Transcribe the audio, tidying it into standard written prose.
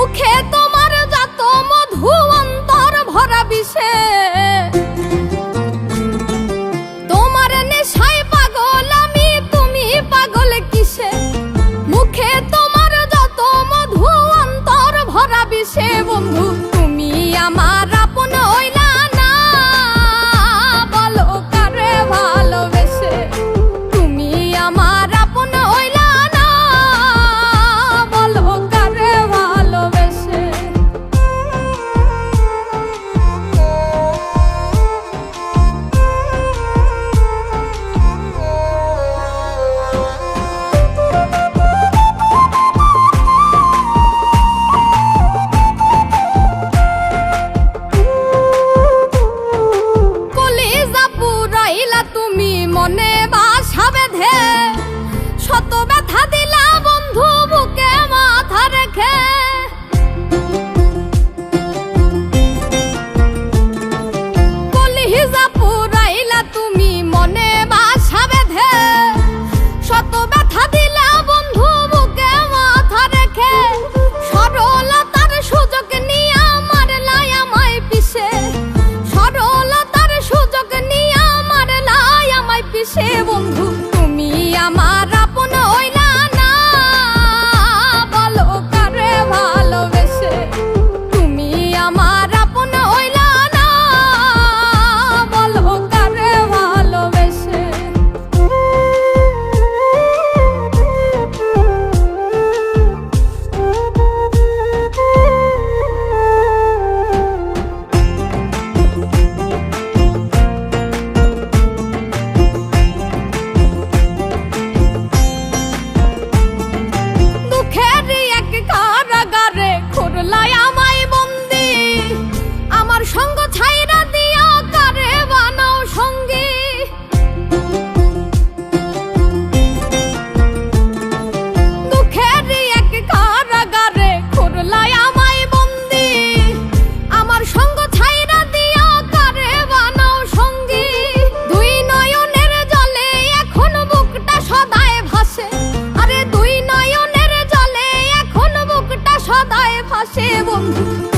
মুখে তোমার যত মধু অন্তর ভরা বিষে তোমার নেশায় পাগল আমি তুমি পাগল কিসে মুখে তোমার যত মধু অন্তর ভরা বিষে বন্ধু তুমি আমার আপন হইলা না বলো কারে ভালোবেসে তুমি আমার আপন হইলা না বলো কারে ভালোবেসে তুমি মনে বাসা বেঁধে শত ব্যথা দিলা বন্ধু বুকে মাথা রেখে কলিজা পুরাইলা তুমি মনে বাসা বেঁধে শত ব্যথা দিলা বন্ধু বুকে মাথা রেখে সরলতার সুযোগ নিয়ে আমার লাই আমায় পিছে সরলতার সুযোগ নিয়ে পিছে বন্ধু তুমি আমার আপন হইলা না বলো কারে ভালোবেসে তুমি আমার আপন হইলা না বলো কারে ভালোবেসে সঙ্গ ছাইরা দিয়া কারে বানাও সঙ্গী দুঃখের এক কারাগারে খুরলাই আমায় বন্দি আমার সঙ্গ ছাইরা দিয়া কারে বানাও সঙ্গী দুই নয়নের জলে এখন বুকটা সদায় ভাসে আরে দুই নয়নের জলে এখন বুকটা সদায় ভাসে বন্ধু